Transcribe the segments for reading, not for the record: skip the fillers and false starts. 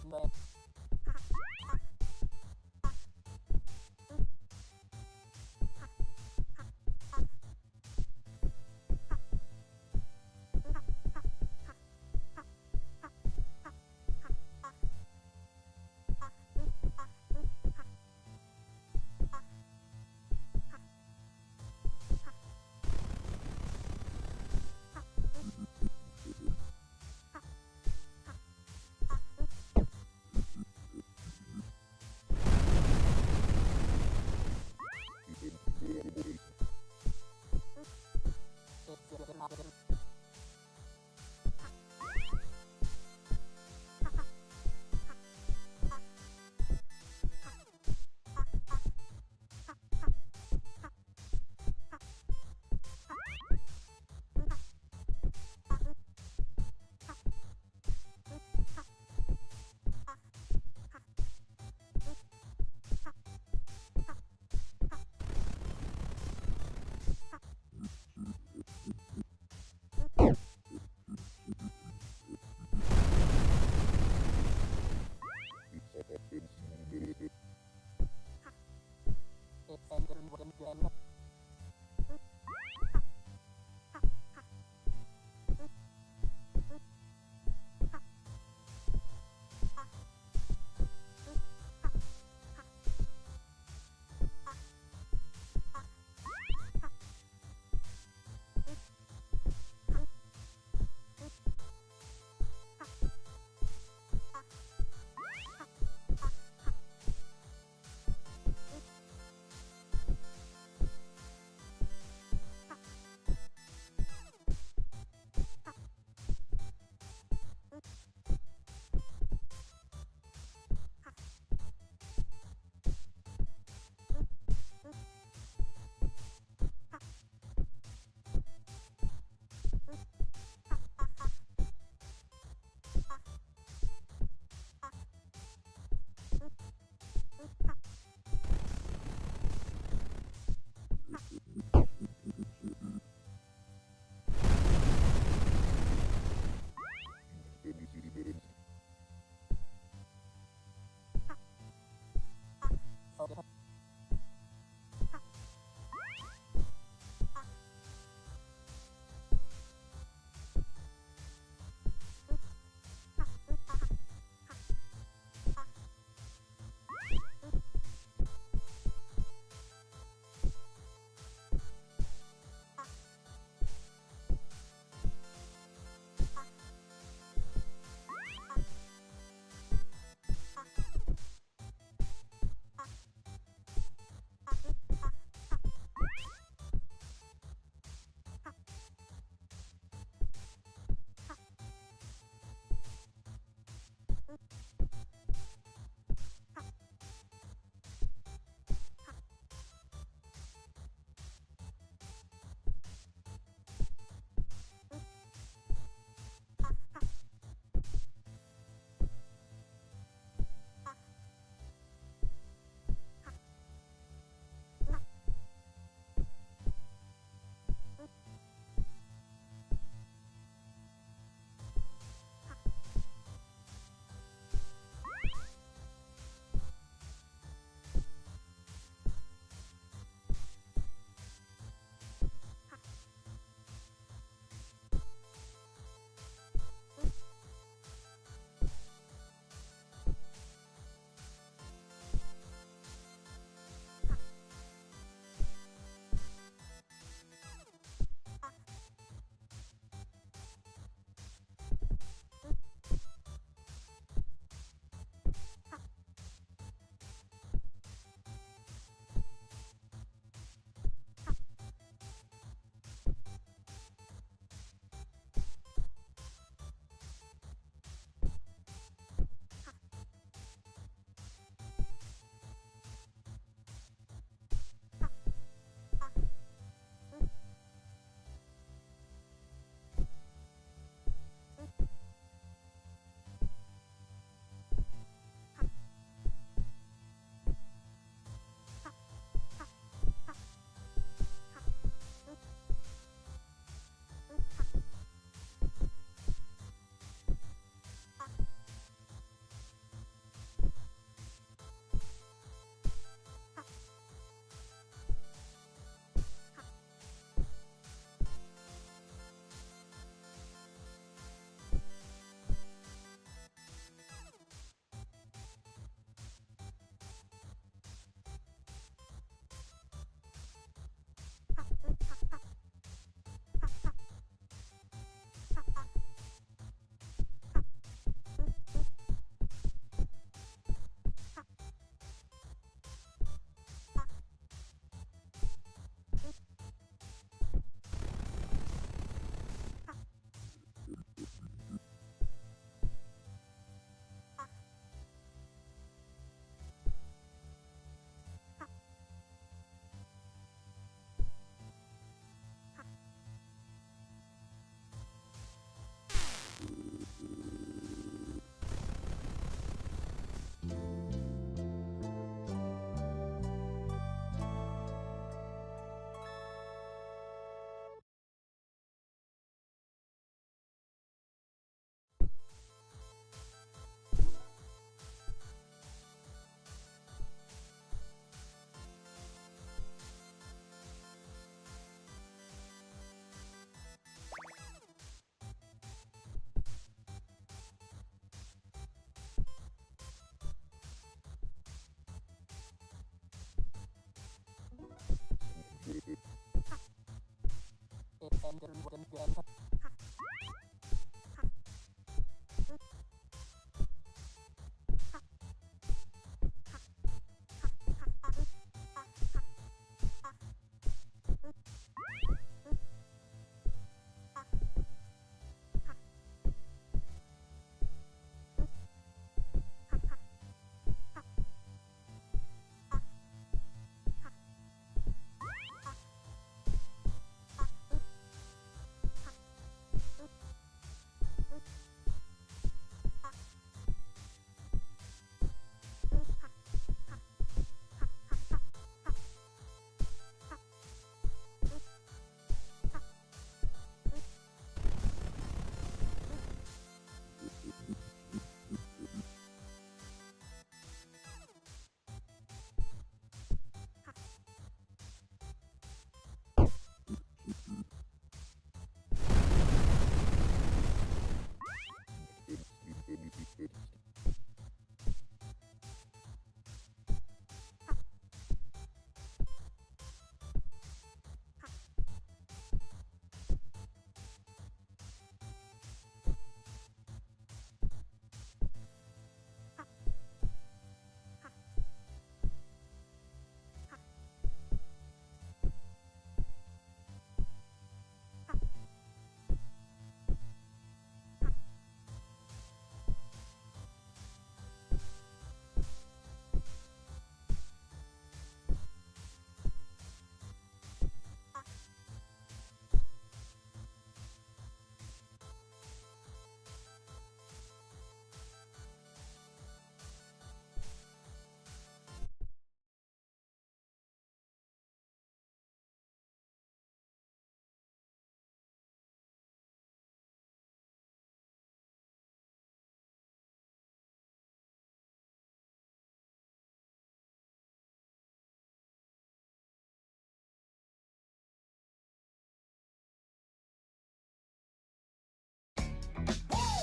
mode.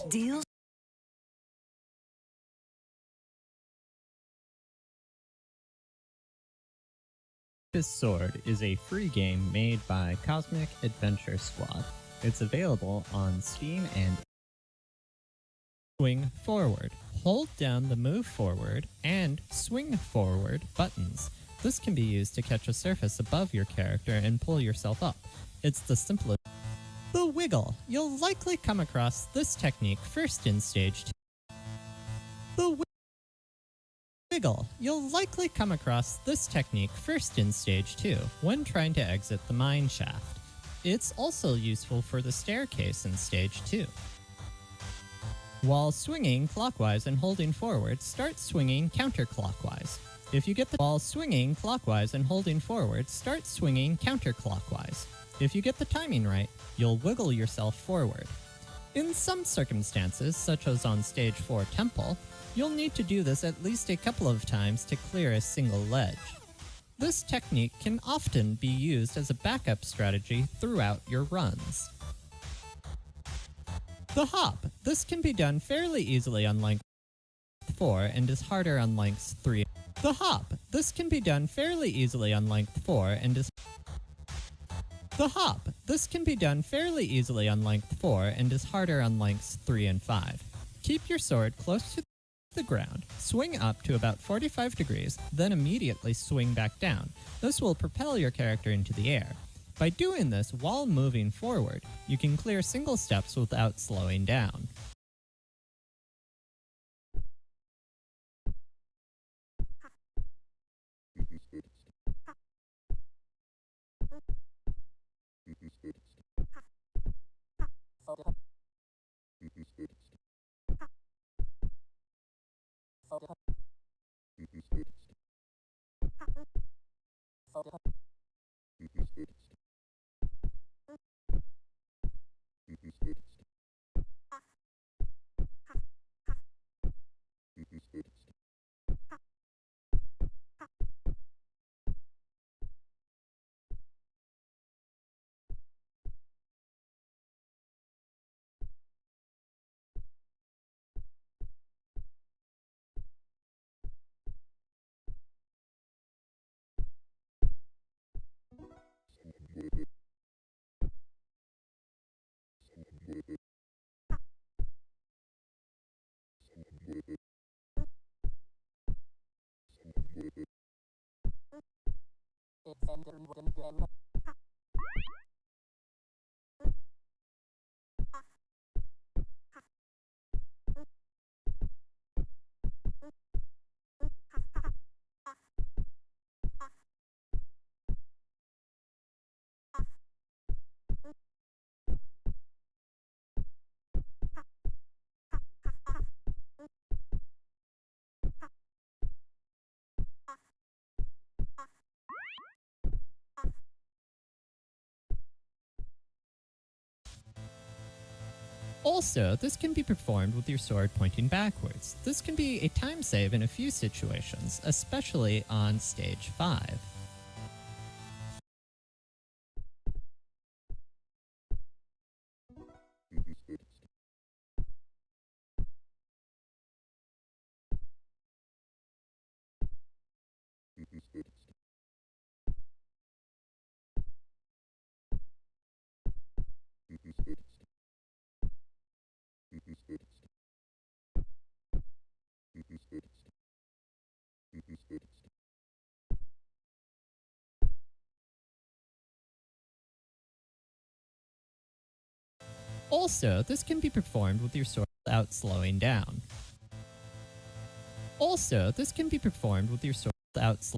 Deals. Sword is a free game made by Cosmic Adventure Squad. It's available on Steam and swing forward. Hold down the move forward and swing forward buttons. This can be used to catch a surface above your character and pull yourself up. It's the simplest. The wiggle. You'll likely come across this technique first in stage 2. The wiggle. You'll likely come across this technique first in stage 2 when trying to exit the mine shaft. It's also useful for the staircase in stage 2. While swinging clockwise and holding forward, start swinging counterclockwise. If you get the while swinging clockwise and holding forward, start swinging counterclockwise. If you get the timing right, you'll wiggle yourself forward. In some circumstances, such as on stage 4 Temple, you'll need to do this at least a couple of times to clear a single ledge. This technique can often be used as a backup strategy throughout your runs. The hop. This can be done fairly easily on length 4 and is harder on lengths 3. The hop. This can be done fairly easily on length 4 and is The hop. This can be done fairly easily on length 4 and is harder on lengths 3 and 5. Keep your sword close to the ground, swing up to about 45 degrees, then immediately swing back down. This will propel your character into the air. By doing this while moving forward, you can clear single steps without slowing down. Also, this can be performed with your sword pointing backwards. This can be a time save in a few situations, especially on stage 5. Also, this can be performed with your sword without slowing down. Also, this can be performed with your sword without slowing down.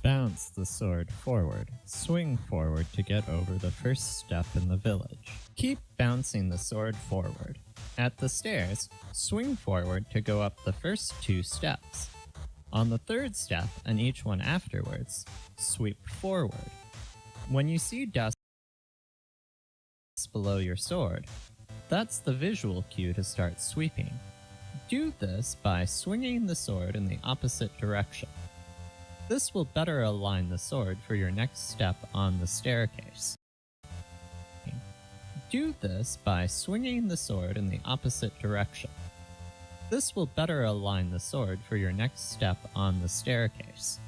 Bounce the sword forward. Swing forward to get over the first step in the village. Keep bouncing the sword forward. At the stairs, swing forward to go up the first 2 steps. On the 3rd step, and each one afterwards, sweep forward. When you see dust below your sword, that's the visual cue to start sweeping. Do this by swinging the sword in the opposite direction. This will better align the sword for your next step on the staircase. Do this by swinging the sword in the opposite direction. This will better align the sword for your next step on the staircase.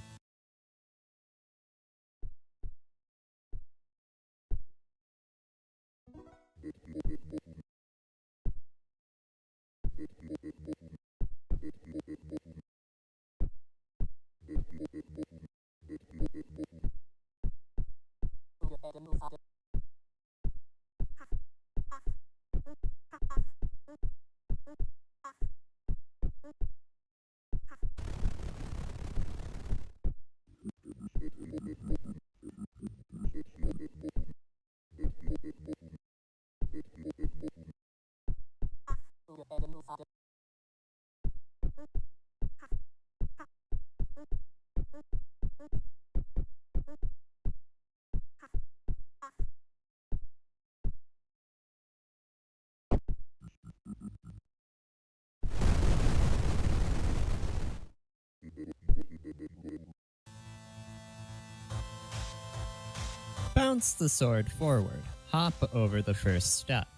Bounce the sword forward. Hop over the first step.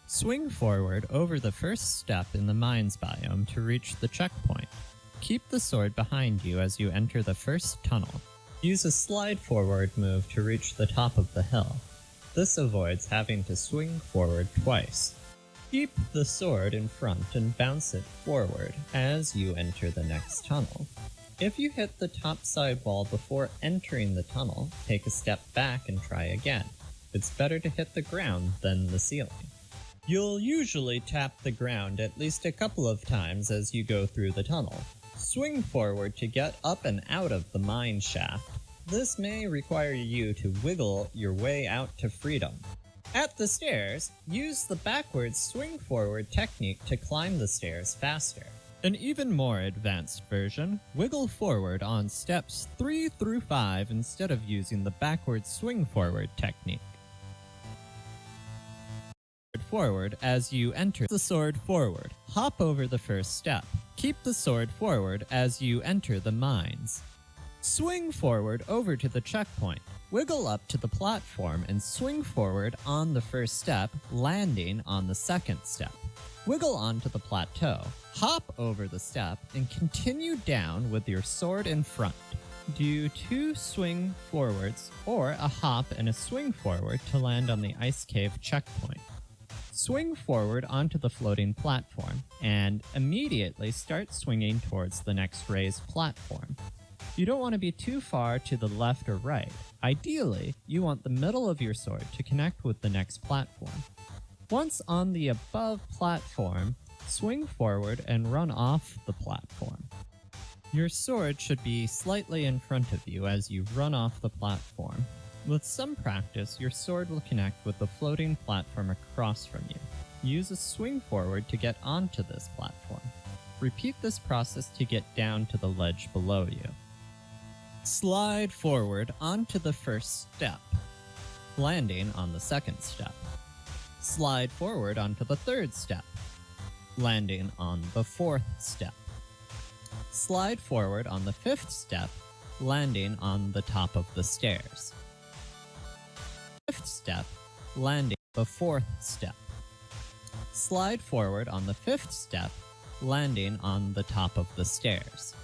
Swing forward over the first step in the mines biome to reach the checkpoint. Keep the sword behind you as you enter the first tunnel. Use a slide forward move to reach the top of the hill. This avoids having to swing forward twice. Keep the sword in front and bounce it forward as you enter the next tunnel. If you hit the top side wall before entering the tunnel, take a step back and try again. It's better to hit the ground than the ceiling. You'll usually tap the ground at least a couple of times as you go through the tunnel. Swing forward to get up and out of the mine shaft. This may require you to wiggle your way out to freedom. At the stairs, use the backwards swing forward technique to climb the stairs faster. An even more advanced version, wiggle forward on steps 3 through 5 instead of using the backwards swing forward technique. Forward as you enter the sword forward. Hop over the first step. Keep the sword forward as you enter the mines. Swing forward over to the checkpoint. Wiggle up to the platform and swing forward on the first step, landing on the second step. Wiggle onto the plateau. Hop over the step and continue down with your sword in front. Do 2 swing forwards or a hop and a swing forward to land on the ice cave checkpoint. Swing forward onto the floating platform and immediately start swinging towards the next raised platform. You don't want to be too far to the left or right. Ideally, you want the middle of your sword to connect with the next platform. Once on the above platform, swing forward and run off the platform. Your sword should be slightly in front of you as you run off the platform. With some practice, your sword will connect with the floating platform across from you. Use a swing forward to get onto this platform. Repeat this process to get down to the ledge below you. Slide forward onto the first step, landing on the second step. Slide forward onto the third step, landing on the fourth step. Slide forward on the fifth step, landing on the top of the stairs. Fifth step, landing the fourth step. Slide forward on the fifth step, landing on the top of the stairs.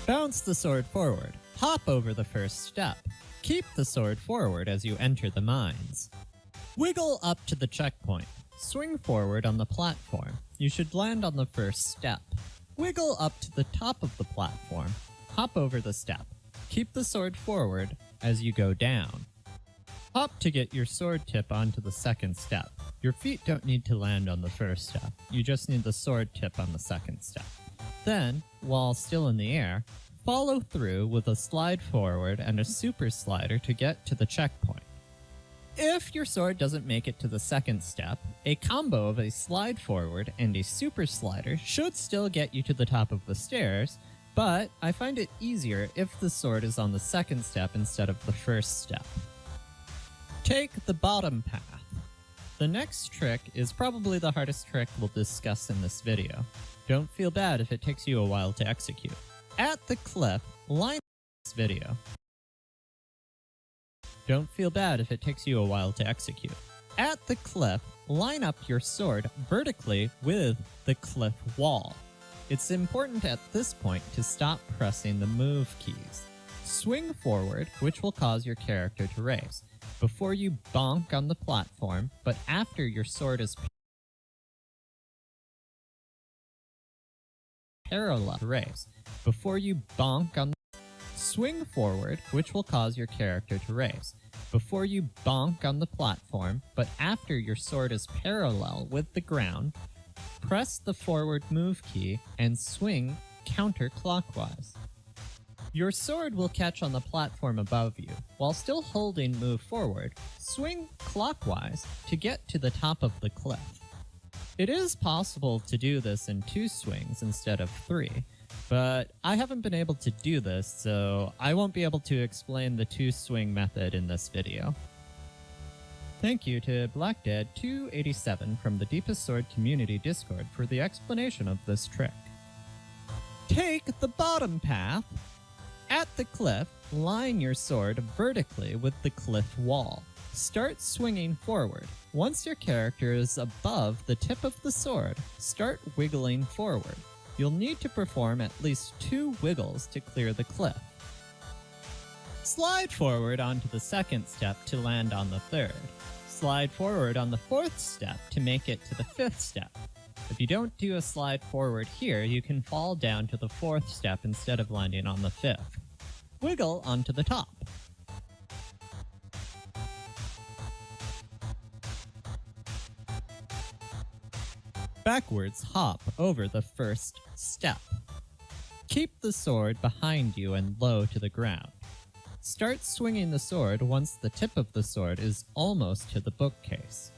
Bounce the sword forward. Hop over the first step. Keep the sword forward as you enter the mines. Wiggle up to the checkpoint. Swing forward on the platform. You should land on the first step. Wiggle up to the top of the platform. Hop over the step. Keep the sword forward as you go down. Hop to get your sword tip onto the second step. Your feet don't need to land on the first step. You just need the sword tip on the second step. Then, while still in the air, follow through with a slide forward and a super slider to get to the checkpoint. If your sword doesn't make it to the second step, a combo of a slide forward and a super slider should still get you to the top of the stairs, but I find it easier if the sword is on the second step instead of the first step. Take the bottom path. The next trick is probably the hardest trick we'll discuss in this video. Don't feel bad if it takes you a while to execute. At the cliff, line this video. Don't feel bad if it takes you a while to execute. At the cliff, line up your sword vertically with the cliff wall. It's important at this point to stop pressing the move keys. Swing forward, which will cause your character to race. Before you bonk on the platform, but after your sword is parallel to race. Before you bonk on swing forward, which will cause your character to race. Before you bonk on the platform, but after your sword is parallel with the ground, press the forward move key and swing counterclockwise. Your sword will catch on the platform above you. While still holding move forward, swing clockwise to get to the top of the cliff. It is possible to do this in 2 swings instead of 3, but I haven't been able to do this, so I won't be able to explain the 2-swing method in this video. Thank you to BlackDead287 from the Deepest Sword Community Discord for the explanation of this trick. Take the bottom path. At the cliff, line your sword vertically with the cliff wall. Start swinging forward. Once your character is above the tip of the sword, start wiggling forward. You'll need to perform at least 2 wiggles to clear the cliff. Slide forward onto the 2nd step to land on the 3rd. Slide forward on the 4th step to make it to the 5th step. If you don't do a slide forward here, you can fall down to the 4th step instead of landing on the 5th. Wiggle onto the top. Backwards hop over the 1st step. Keep the sword behind you and low to the ground. Start swinging the sword once the tip of the sword is almost to the bookcase.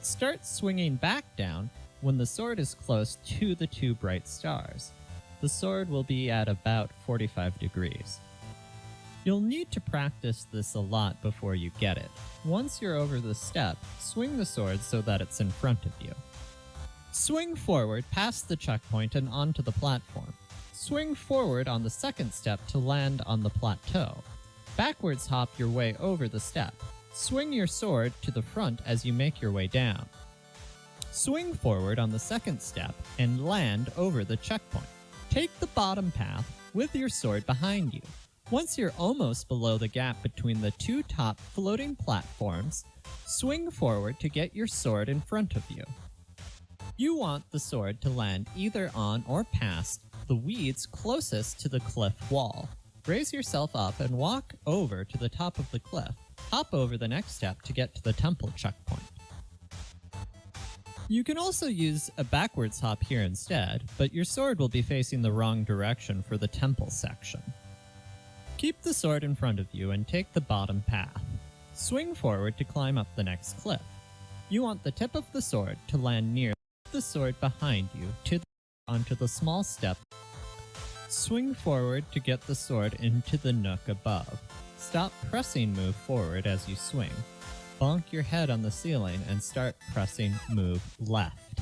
Start swinging back down when the sword is close to the 2 bright stars. The sword will be at about 45 degrees. You'll need to practice this a lot before you get it. Once you're over the step, swing the sword so that it's in front of you. Swing forward past the checkpoint and onto the platform. Swing forward on the 2nd step to land on the plateau. Backwards hop your way over the step. Swing your sword to the front as you make your way down. Swing forward on the 2nd step and land over the checkpoint. Take the bottom path with your sword behind you. Once you're almost below the gap between the 2 top floating platforms, swing forward to get your sword in front of you. You want the sword to land either on or past the weeds closest to the cliff wall. Raise yourself up and walk over to the top of the cliff. Hop over the next step to get to the temple checkpoint. You can also use a backwards hop here instead, but your sword will be facing the wrong direction for the temple section. Keep the sword in front of you and take the bottom path. Swing forward to climb up the next cliff. You want the tip of the sword to land near the sword behind you onto the small step. Swing forward to get the sword into the nook above. Stop pressing move forward as you swing. Bonk your head on the ceiling and start pressing move left.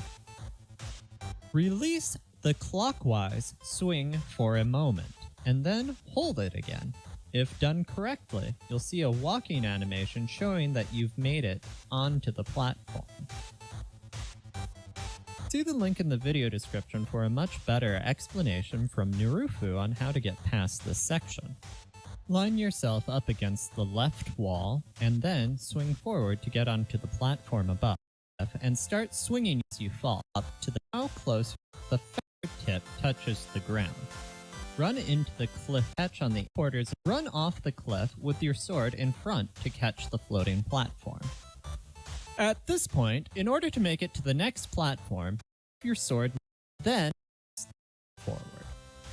Release the clockwise swing for a moment, and then hold it again. If done correctly, you'll see a walking animation showing that you've made it onto the platform. See the link in the video description for a much better explanation from Nirufu on how to get past this section. Line yourself up against the left wall, and then swing forward to get onto the platform above, and start swinging as you fall up to how close the tip touches the ground. Run into the cliff edge on the quarters. Run off the cliff with your sword in front to catch the floating platform. At this point, in order to make it to the next platform, your sword then forward.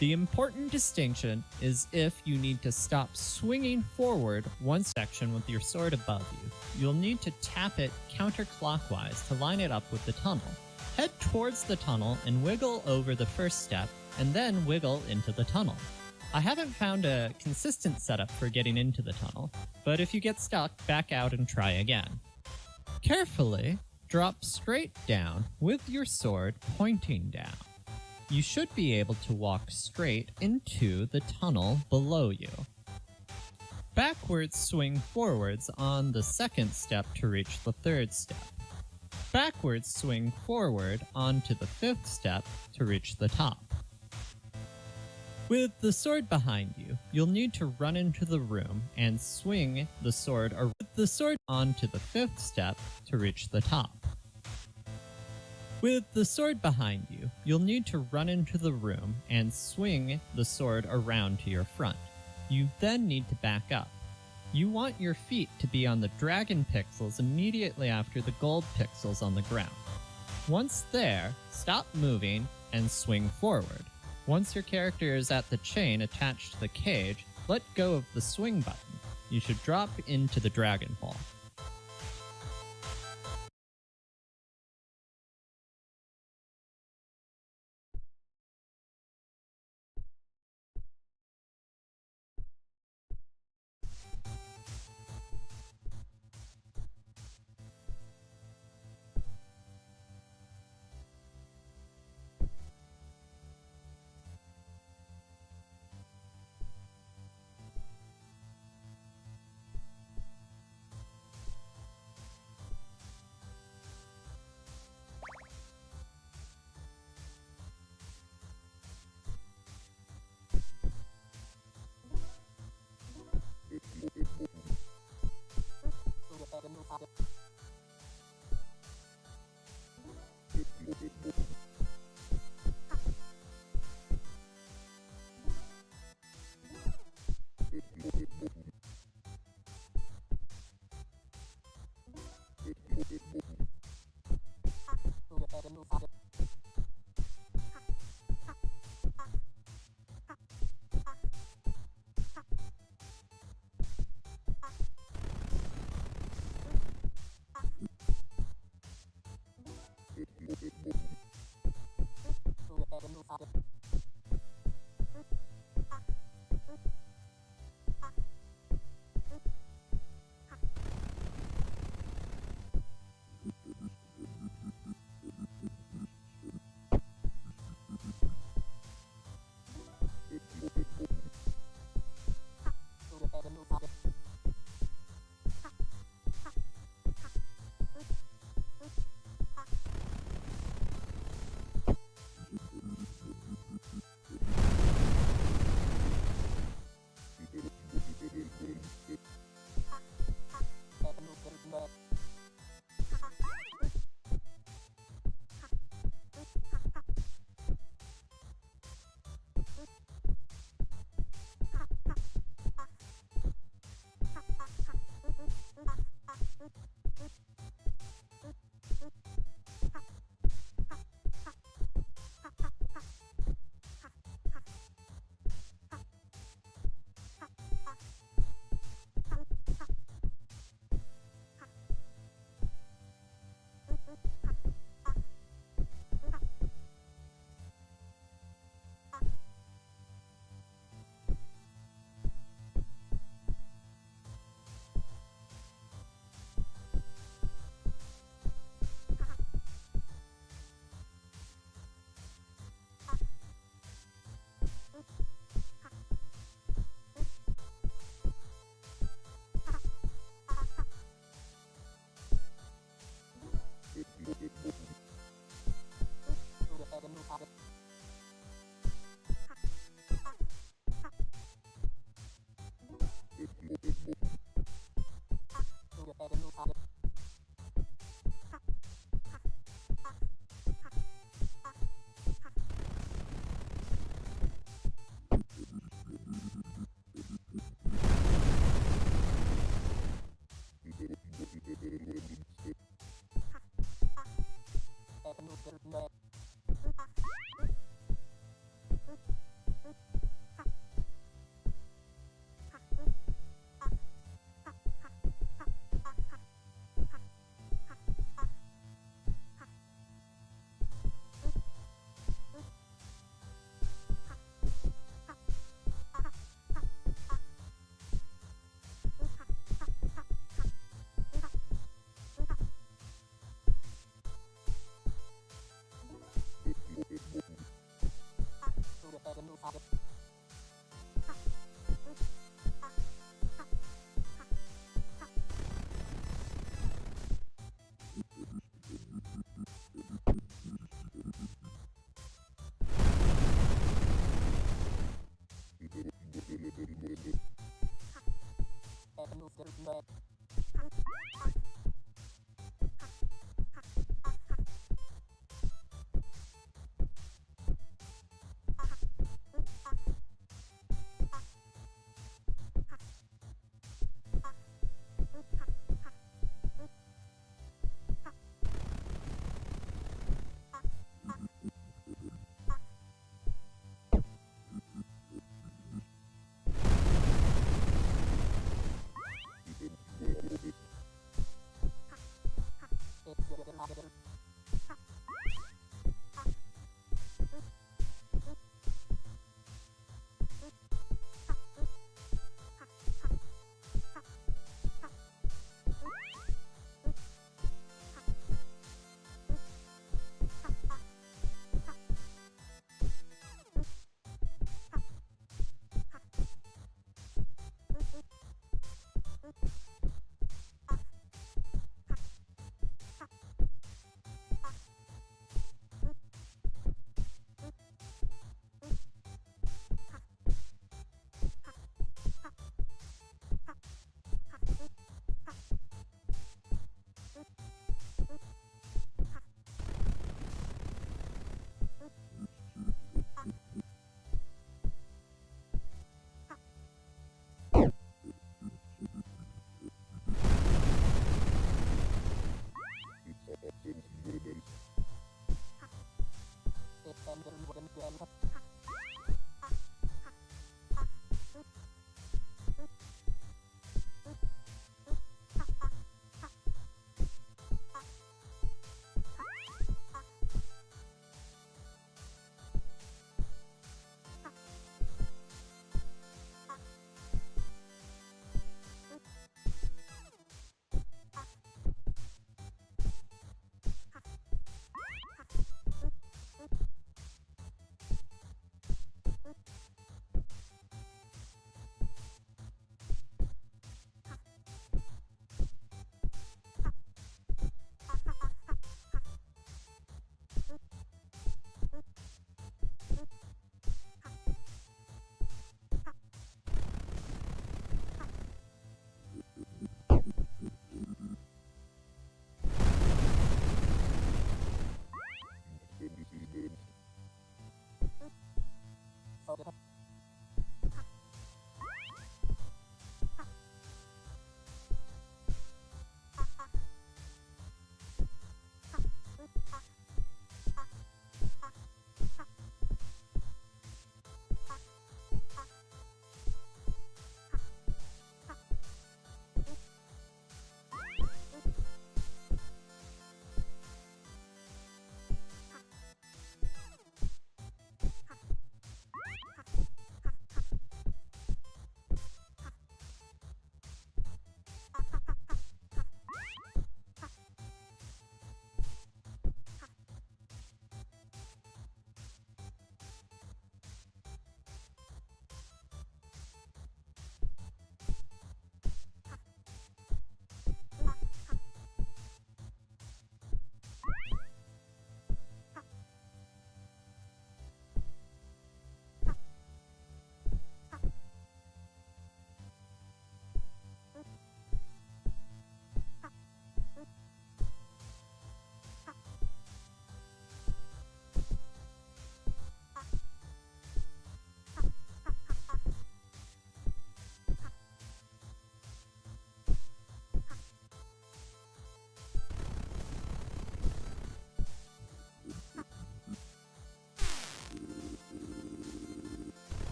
The important distinction is if you need to stop swinging forward one section with your sword above you, you'll need to tap it counterclockwise to line it up with the tunnel. Head towards the tunnel and wiggle over the 1st step, and then wiggle into the tunnel. I haven't found a consistent setup for getting into the tunnel, but if you get stuck, back out and try again. Carefully drop straight down with your sword pointing down. You should be able to walk straight into the tunnel below you. Backwards swing forwards on the second step to reach the third step. Backwards swing forward onto the fifth step to reach the top. With the sword behind you, you'll need to run into the room and swing the sword onto the fifth step to reach the top. With the sword behind you, you'll need to run into the room and swing the sword around to your front. You then need to back up. You want your feet to be on the dragon pixels immediately after the gold pixels on the ground. Once there, stop moving and swing forward. Once your character is at the chain attached to the cage, let go of the swing button. You should drop into the dragon hole.